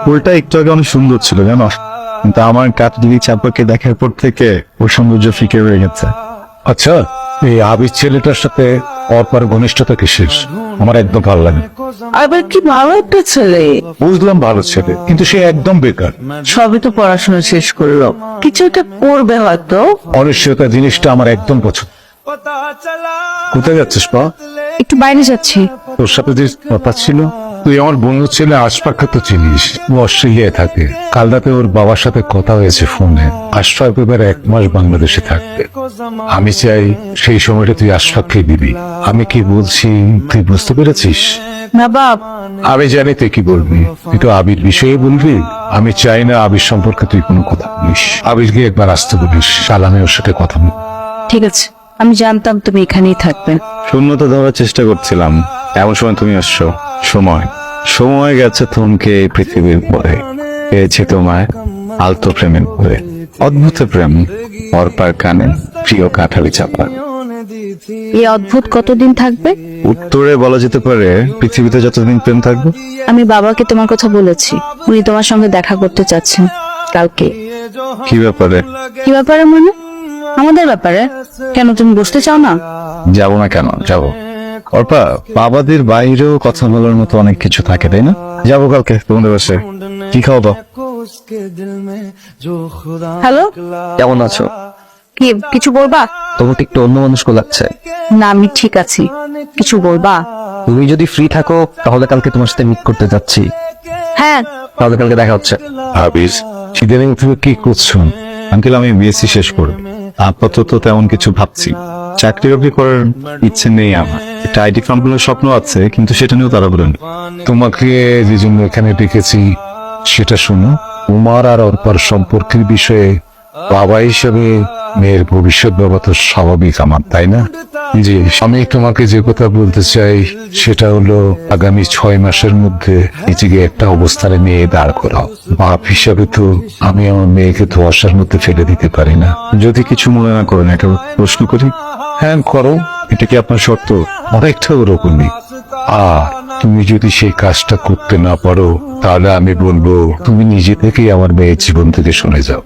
ফুলটা একটু আগে অনেক সুন্দর ছিল জানো, কিন্তু আমার কাঠডিগি চাপাকে দেখার পর থেকে ওর সৌন্দর্য ফিকে হয়ে গেছে। আচ্ছা, এই আবির ছেলেটার সাথে অর্পার ঘনিষ্ঠতা কিসের? আমার একদম ভালো লাগে না। আবার কি ভালো একটা ছেলে, বুঝলাম ভালো ছেলে, কিন্তু সে একদম বেকার। সবই তো পড়াশোনা শেষ করলো, কিছু একটা করবে হয়তো। অনিশ্চয়তা জিনিসটা আমার একদম পছন্দ। কোথায় যাচ্ছিস পা? একটু বাইরে যাচ্ছি। তোর সাথে যে কথা ছিল, তুই আমার বন্ধু ছেলে আশফাককে তো চিনিস, ও অস্ট্রেলিয়ায় থাকে। কাল রাতে ওর বাবার সাথে কথা হয়েছে ফোনে। আশফাক এবার 1 মাস বাংলাদেশে থাকবে। আমি চাই সেই সময়টা তুই আশফাককে দিবি। আমি কি বলছি তুই বুঝতে পেরেছিস? না বাপ, আমি জানি তুই কি বলবি, কিন্তু আবির বিষয়ে বলবি। আমি চাই না আবির সম্পর্কে তুই কোনো কথা বলিস। আবিরকে একবার আসতে বলিস, কাল আমি ওর সাথে কথা বলবো। ঠিক আছে, আমি জানতাম তুমি এখানেই থাকবে। শূন্যতা ধরার চেষ্টা করছিলাম, এমন সময় তুমি আসছো। সময় সময় গেছে থমকে এই পৃথিবীর পরে, পেয়েছে তোমায় আলতো প্রেমের পরে। অদ্ভুত প্রেম, অর্পার কানে প্রিয় কাঠালি চাপা। এই অদ্ভুত কতদিন থাকবে? উত্তরে বলা যেতে পারে পৃথিবীতে যতদিন প্রেম থাকবে। আমি বাবাকে তোমার কথা বলেছি, উনি তোমার সঙ্গে দেখা করতে চাচ্ছেন কালকে। কি ব্যাপারে? কি ব্যাপারে মানে? আমাদের ব্যাপারে। কেন, তুমি বসতে চাও না? যাবো না কেন, যাবো। অর্পা, বাবাদের বাইরেও কথা বলার মতো অনেক কিছু থাকে, তাই না? যাবো কালকে তোমাদের বাসায়। কি খাওয়াবো? হ্যালো, কেমন আছো? কি কিছু বলবা? তোমাকে একটু অন্যমনস্ক লাগছে। না, আমি ঠিক আছি। কিছু বলবা? তুমি যদি ফ্রি থাকো তাহলে কালকে তোমার সাথে মিট করতে যাচ্ছি। হ্যাঁ, তাহলে কালকে দেখা হচ্ছে। আবির, ইদানিং তুমি কি করছো? আঙ্কেল, আমি বিএসসি শেষ করব, আপাতত তেমন কিছু ভাবছি। চাকরি বাকরি করার ইচ্ছে নেই আমার। একটা আইটি কোম্পানির স্বপ্ন আছে, কিন্তু সেটা নিয়েও তারা বলেন। তোমাকে যে জন্য এখানে ডেকেছি সেটা শোনো। তোমার আর অর্পার সম্পর্কের বিষয়ে বাবা হিসেবে মেয়ের ভবিষ্যৎ বাবা তো স্বাভাবিক আমার, তাই না? জি, আমি তোমাকে যে কথা বলতে চাই সেটা হলো আগামী 6 মাসের মধ্যে নিজেকে একটা অবস্থানে নিয়ে দাঁড় করাও। বাপ হিসাবে তো আমি আমার মেয়েকে ধোঁয়াশার মধ্যে ফেলে দিতে পারি না। যদি কিছু মনে না করেন, একটা প্রশ্ন করি। হ্যাঁ করো। এটা কি আপনার শর্ত? অনেকটা ওরকমই। আর তুমি যদি সেই কাজটা করতে না পারো, তাহলে আমি বলবো তুমি নিজে থেকেই আমার মেয়ের জীবন থেকে সরে যাও।